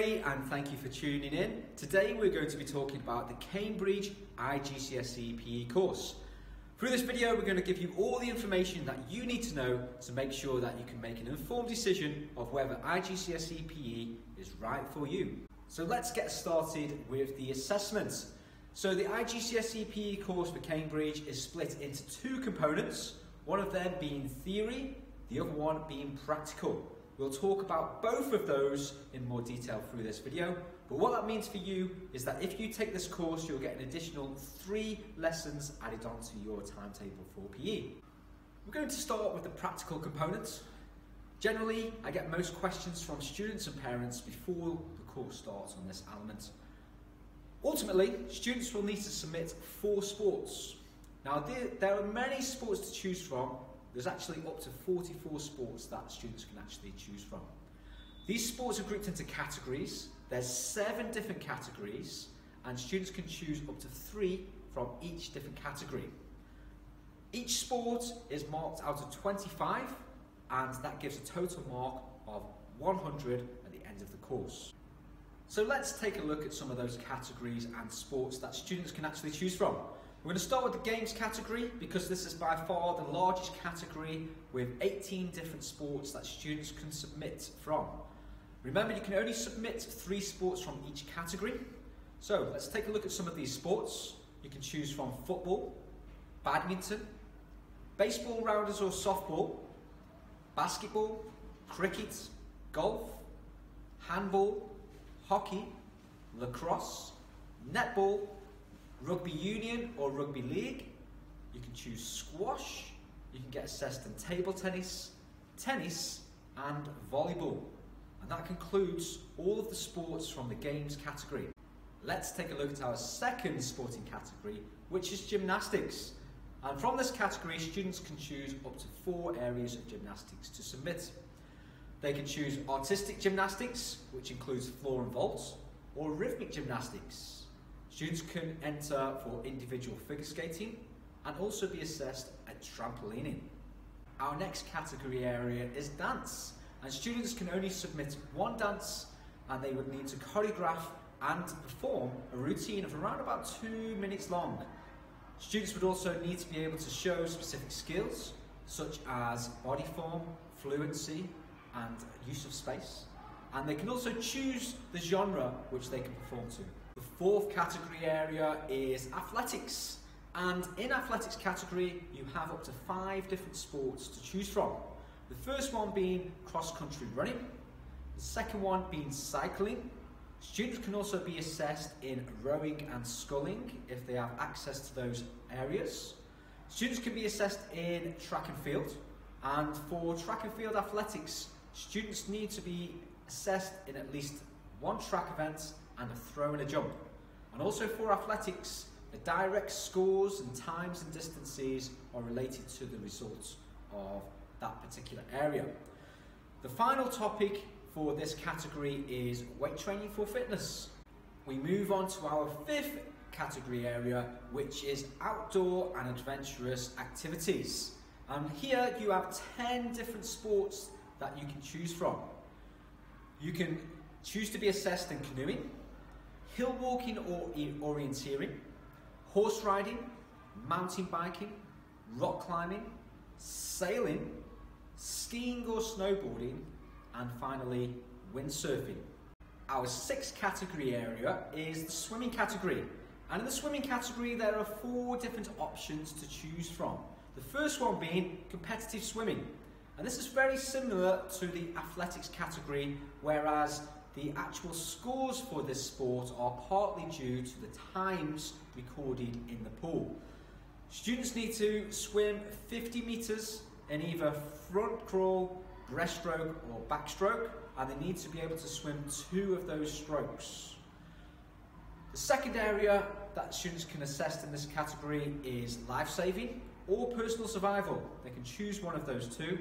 everybody, and thank you for tuning in. Today we're going to be talking about the Cambridge IGCSE PE course. Through this video we're going to give you all the information that you need to know to make sure that you can make an informed decision of whether IGCSE PE is right for you. So let's get started with the assessment. So the IGCSE PE course for Cambridge is split into two components, one of them being theory, the other one being practical. We'll talk about both of those in more detail through this video, but what that means for you is that if you take this course, you'll get an additional 3 lessons added onto your timetable for PE. We're going to start with the practical components. Generally, I get most questions from students and parents before the course starts on this element. Ultimately, students will need to submit 4 sports. Now, there are many sports to choose from. There's actually up to 44 sports that students can actually choose from. These sports are grouped into categories. There's 7 different categories, and students can choose up to 3 from each different category. Each sport is marked out of 25, and that gives a total mark of 100 at the end of the course. So let's take a look at some of those categories and sports that students can actually choose from. We're going to start with the games category because this is by far the largest category with 18 different sports that students can submit from. Remember, you can only submit 3 sports from each category. So let's take a look at some of these sports. You can choose from football, badminton, baseball rounders or softball, basketball, cricket, golf, handball, hockey, lacrosse, netball, rugby union or rugby league. You can choose squash. You can get assessed in table tennis, tennis and volleyball. And that concludes all of the sports from the games category. Let's take a look at our second sporting category, which is gymnastics. And from this category, students can choose up to 4 areas of gymnastics to submit. They can choose artistic gymnastics, which includes floor and vault, or rhythmic gymnastics. Students can enter for individual figure skating and also be assessed at trampolining. Our next category area is dance, and students can only submit 1 dance, and they would need to choreograph and perform a routine of around about 2 minutes long. Students would also need to be able to show specific skills such as body form, fluency and use of space, and they can also choose the genre which they can perform to. The 4th category area is athletics, and in athletics category you have up to 5 different sports to choose from. The first one being cross-country running, the second one being cycling. Students can also be assessed in rowing and sculling if they have access to those areas. Students can be assessed in track and field, and for track and field athletics, students need to be assessed in at least 1 track event and a throw and a jump. And also for athletics, the direct scores and times and distances are related to the results of that particular area. The final topic for this category is weight training for fitness. We move on to our 5th category area, which is outdoor and adventurous activities. And here you have 10 different sports that you can choose from. You can choose to be assessed in canoeing, hill walking or orienteering, horse riding, mountain biking, rock climbing, sailing, skiing or snowboarding, and finally windsurfing. Our 6th category area is the swimming category, and in the swimming category there are 4 different options to choose from. The first one being competitive swimming, and this is very similar to the athletics category, whereas the actual scores for this sport are partly due to the times recorded in the pool. Students need to swim 50 meters in either front crawl, breaststroke or backstroke, and they need to be able to swim 2 of those strokes. The second area that students can assess in this category is life-saving or personal survival. They can choose one of those 2.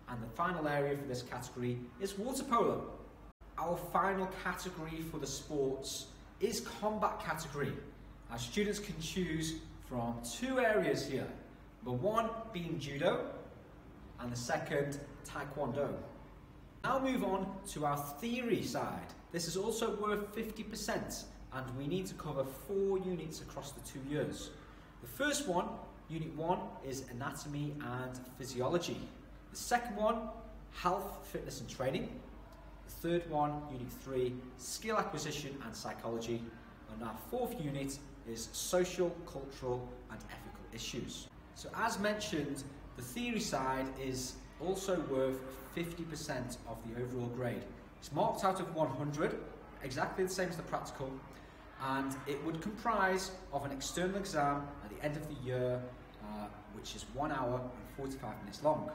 And the final area for this category is water polo. Our final category for the sports is combat category. Our students can choose from 2 areas here. Number 1 being judo and the second taekwondo. Now move on to our theory side. This is also worth 50%, and we need to cover 4 units across the 2 years. The first one, Unit 1, is Anatomy and Physiology. The second one, Health, Fitness and Training. The third one, Unit 3, Skill Acquisition and Psychology. And our 4th unit is Social, Cultural and Ethical Issues. So as mentioned, the theory side is also worth 50% of the overall grade. It's marked out of 100, exactly the same as the practical, and it would comprise of an external exam at the end of the year, which is 1 hour and 45 minutes long.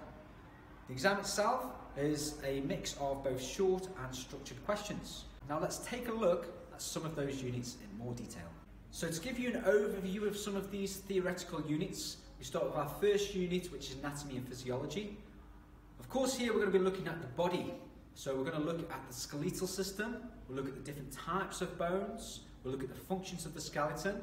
The exam itself is a mix of both short and structured questions. Now let's take a look at some of those units in more detail. So to give you an overview of some of these theoretical units, we start with our first unit, which is Anatomy and Physiology. Of course, here we're going to be looking at the body. So we're going to look at the skeletal system, we'll look at the different types of bones, we'll look at the functions of the skeleton,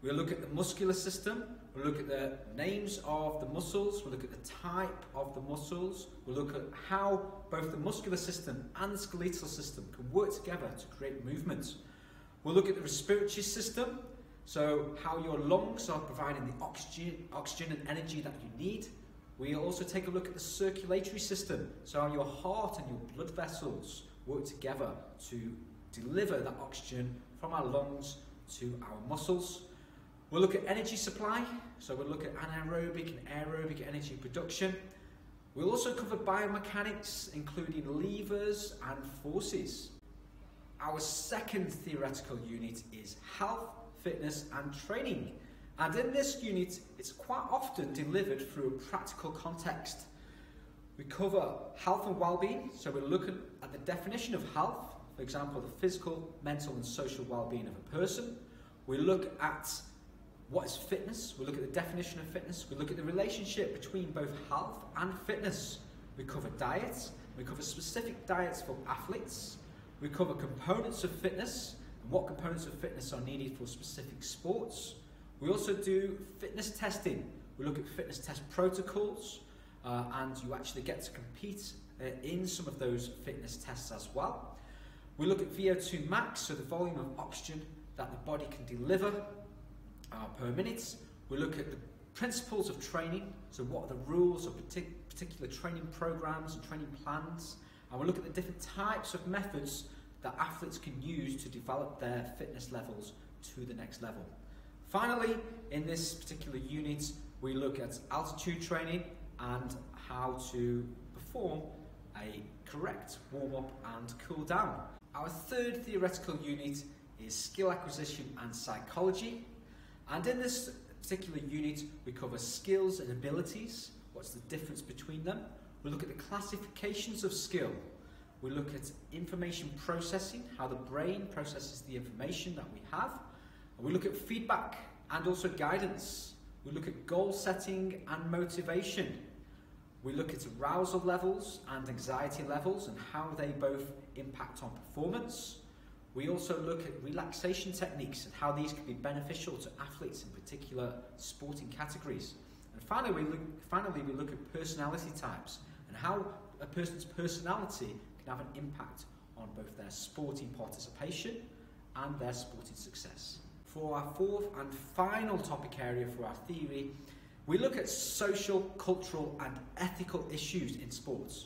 we'll look at the muscular system, we'll look at the names of the muscles, we'll look at the type of the muscles, we'll look at how both the muscular system and the skeletal system can work together to create movement. We'll look at the respiratory system, so how your lungs are providing the oxygen and energy that you need. We'll also take a look at the circulatory system, so how your heart and your blood vessels work together to deliver that oxygen from our lungs to our muscles. We'll look at energy supply, so we'll look at anaerobic and aerobic energy production. We'll also cover biomechanics, including levers and forces. Our second theoretical unit is Health, Fitness and Training. And in this unit, it's quite often delivered through a practical context. We cover health and well-being, so we're looking at the definition of health, for example, the physical, mental and social well-being of a person. We look at what is fitness, we look at the definition of fitness, we look at the relationship between both health and fitness. We cover diets, we cover specific diets for athletes, we cover components of fitness, and what components of fitness are needed for specific sports. We also do fitness testing. We look at fitness test protocols, and you actually get to compete in some of those fitness tests as well. We look at VO2 max, so the volume of oxygen that the body can deliver per minute. We look at the principles of training, so what are the rules of particular training programs and training plans. And we look at the different types of methods that athletes can use to develop their fitness levels to the next level. Finally, in this particular unit, we look at altitude training and how to perform a correct warm-up and cool down. Our third theoretical unit is Skill Acquisition and Psychology. And in this particular unit, we cover skills and abilities, what's the difference between them. We look at the classifications of skill. We look at information processing, how the brain processes the information that we have. We look at feedback and also guidance. We look at goal setting and motivation. We look at arousal levels and anxiety levels and how they both impact on performance. We also look at relaxation techniques and how these can be beneficial to athletes in particular sporting categories. And finally, we look at personality types and how a person's personality can have an impact on both their sporting participation and their sporting success. For our fourth and final topic area for our theory, we look at social, cultural and ethical issues in sports.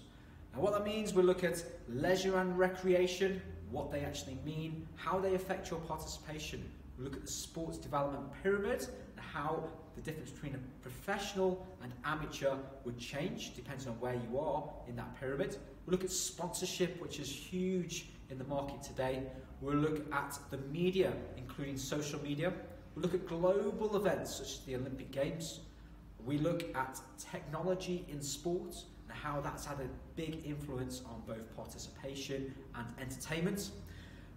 Now what that means, we look at leisure and recreation, what they actually mean, how they affect your participation. We look at the sports development pyramid and how the difference between a professional and amateur would change depending on where you are in that pyramid. We look at sponsorship, which is huge in the market today. We'll look at the media, including social media. We'll look at global events such as the Olympic Games. We look at technology in sport and how that's had a big influence on both participation and entertainment.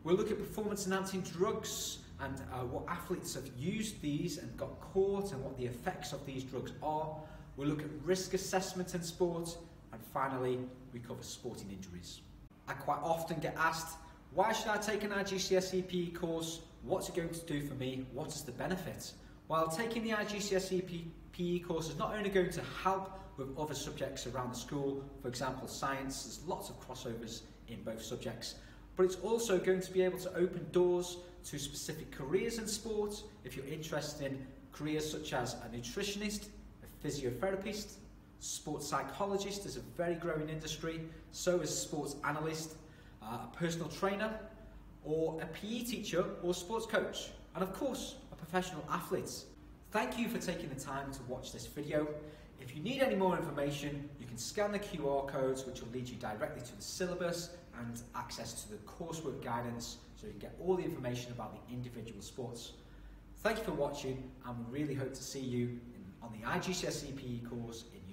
We'll look at performance-enhancing drugs and what athletes have used these and got caught and what the effects of these drugs are. We'll look at risk assessment in sport. And finally, we cover sporting injuries. I quite often get asked, why should I take an IGCSE PE course? What's it going to do for me? What is the benefit? Well, taking the IGCSE PE course is not only going to help with other subjects around the school, for example science, there's lots of crossovers in both subjects, but it's also going to be able to open doors to specific careers in sport. If you're interested in careers such as a nutritionist, a physiotherapist, sports psychologist is a very growing industry, so is sports analyst, a personal trainer, or a PE teacher or sports coach, and of course a professional athlete. Thank you for taking the time to watch this video. If you need any more information, you can scan the QR codes, which will lead you directly to the syllabus and access to the coursework guidance, so you can get all the information about the individual sports. Thank you for watching, and we really hope to see you on the IGCSE PE course in